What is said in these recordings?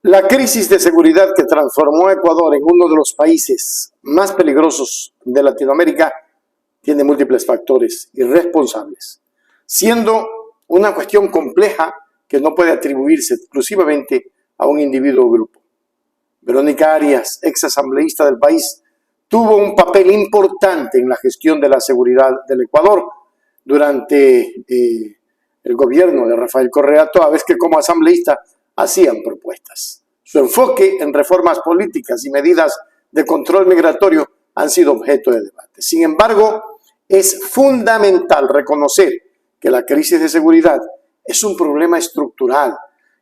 La crisis de seguridad que transformó a Ecuador en uno de los países más peligrosos de Latinoamérica tiene múltiples factores irresponsables, siendo una cuestión compleja que no puede atribuirse exclusivamente a un individuo o grupo. Verónica Arias, ex asambleísta del país, tuvo un papel importante en la gestión de la seguridad del Ecuador durante el gobierno de Rafael Correa, toda vez que como asambleísta hacían propuestas. Su enfoque en reformas políticas y medidas de control migratorio han sido objeto de debate. Sin embargo, es fundamental reconocer que la crisis de seguridad es un problema estructural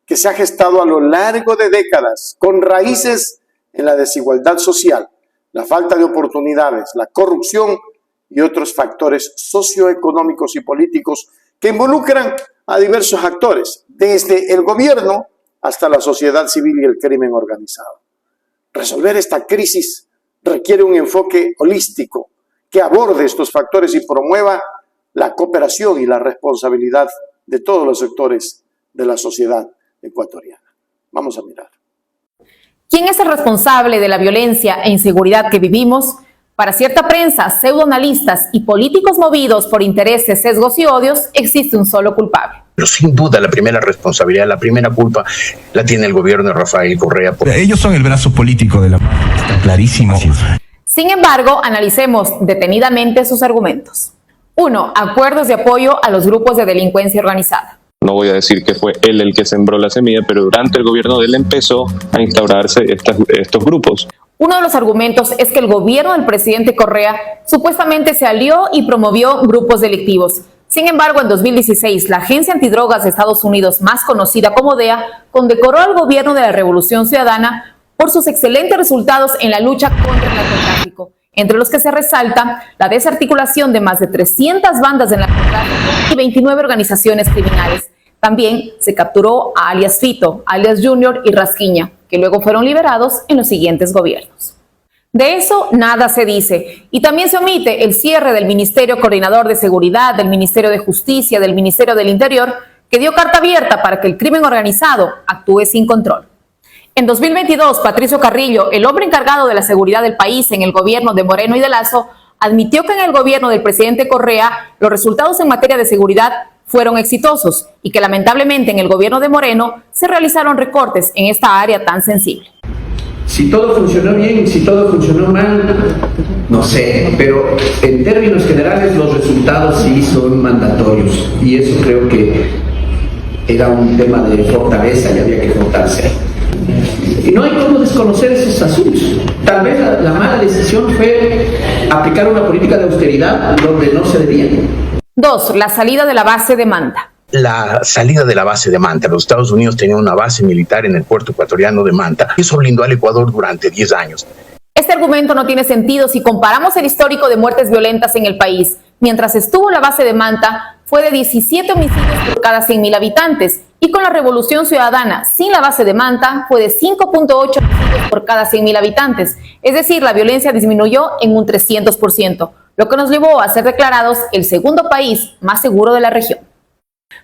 que se ha gestado a lo largo de décadas con raíces en la desigualdad social, la falta de oportunidades, la corrupción y otros factores socioeconómicos y políticos que involucran a diversos actores, desde el gobierno hasta la sociedad civil y el crimen organizado. Resolver esta crisis requiere un enfoque holístico que aborde estos factores y promueva la cooperación y la responsabilidad de todos los sectores de la sociedad ecuatoriana. Vamos a mirar. ¿Quién es el responsable de la violencia e inseguridad que vivimos? Para cierta prensa, pseudoanalistas y políticos movidos por intereses, sesgos y odios, existe un solo culpable. Pero sin duda la primera responsabilidad, la primera culpa la tiene el gobierno de Rafael Correa. Ellos son el brazo político de la... Está clarísimo. Sin embargo, analicemos detenidamente sus argumentos. 1. Acuerdos de apoyo a los grupos de delincuencia organizada. No voy a decir que fue él el que sembró la semilla, pero durante el gobierno de él empezó a instaurarse estos grupos. Uno de los argumentos es que el gobierno del presidente Correa supuestamente se alió y promovió grupos delictivos. Sin embargo, en 2016, la Agencia Antidrogas de Estados Unidos, más conocida como DEA, condecoró al gobierno de la Revolución Ciudadana por sus excelentes resultados en la lucha contra el narcotráfico, entre los que se resalta la desarticulación de más de 300 bandas de narcotráfico y 29 organizaciones criminales. También se capturó a alias Fito, alias Junior y Rasquiña, que luego fueron liberados en los siguientes gobiernos. De eso nada se dice, y también se omite el cierre del Ministerio Coordinador de Seguridad, del Ministerio de Justicia, del Ministerio del Interior, que dio carta abierta para que el crimen organizado actúe sin control. En 2022, Patricio Carrillo, el hombre encargado de la seguridad del país en el gobierno de Moreno y de Lasso, admitió que en el gobierno del presidente Correa los resultados en materia de seguridad fueron exitosos y que lamentablemente en el gobierno de Moreno se realizaron recortes en esta área tan sensible. Si todo funcionó bien, si todo funcionó mal, no sé, pero en términos generales los resultados sí son mandatorios y eso creo que era un tema de fortaleza y había que fortalecer. Y no hay cómo desconocer esos asuntos. Tal vez la mala decisión fue aplicar una política de austeridad donde no se debía. 2. La salida de la base de Manta. La salida de la base de Manta. Los Estados Unidos tenían una base militar en el puerto ecuatoriano de Manta. Eso blindó al Ecuador durante 10 años. Este argumento no tiene sentido si comparamos el histórico de muertes violentas en el país. Mientras estuvo la base de Manta, fue de 17 homicidios por cada 100.000 habitantes. Y con la Revolución Ciudadana, sin la base de Manta, fue de 5.8 homicidios por cada 100.000 habitantes. Es decir, la violencia disminuyó en un 300%, lo que nos llevó a ser declarados el segundo país más seguro de la región.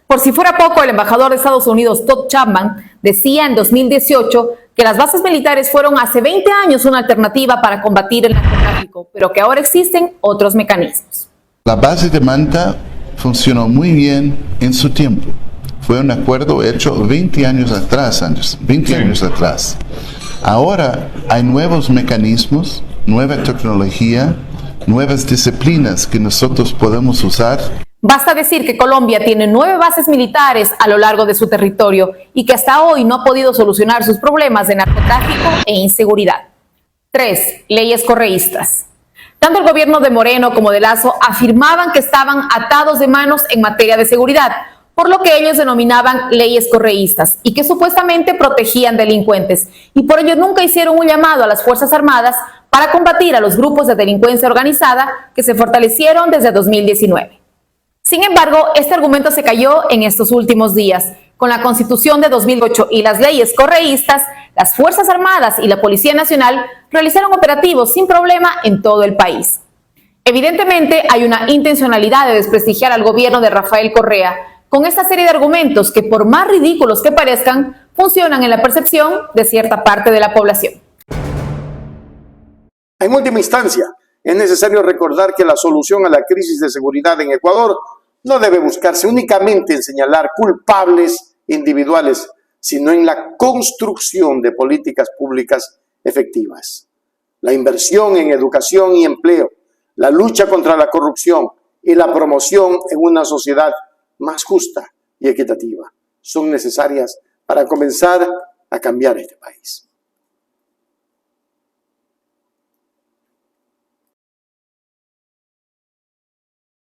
Por si fuera poco, el embajador de Estados Unidos, Todd Chapman, decía en 2018 que las bases militares fueron hace 20 años una alternativa para combatir el narcotráfico, pero que ahora existen otros mecanismos. La base de Manta funcionó muy bien en su tiempo. Fue un acuerdo hecho 20 años atrás, Andrés, 20 años atrás. Ahora hay nuevos mecanismos, nueva tecnología, nuevas disciplinas que nosotros podemos usar. Basta decir que Colombia tiene 9 bases militares a lo largo de su territorio y que hasta hoy no ha podido solucionar sus problemas de narcotráfico e inseguridad. 3. Leyes correístas. Tanto el gobierno de Moreno como de Lasso afirmaban que estaban atados de manos en materia de seguridad, por lo que ellos denominaban leyes correístas y que supuestamente protegían delincuentes, y por ello nunca hicieron un llamado a las Fuerzas Armadas para combatir a los grupos de delincuencia organizada que se fortalecieron desde 2019. Sin embargo, este argumento se cayó en estos últimos días. Con la Constitución de 2008 y las leyes correístas, las Fuerzas Armadas y la Policía Nacional realizaron operativos sin problema en todo el país. Evidentemente, hay una intencionalidad de desprestigiar al gobierno de Rafael Correa, con esta serie de argumentos que, por más ridículos que parezcan, funcionan en la percepción de cierta parte de la población. En última instancia, es necesario recordar que la solución a la crisis de seguridad en Ecuador no debe buscarse únicamente en señalar culpables individuales, sino en la construcción de políticas públicas efectivas. La inversión en educación y empleo, la lucha contra la corrupción y la promoción en una sociedad más justa y equitativa son necesarias para comenzar a cambiar este país.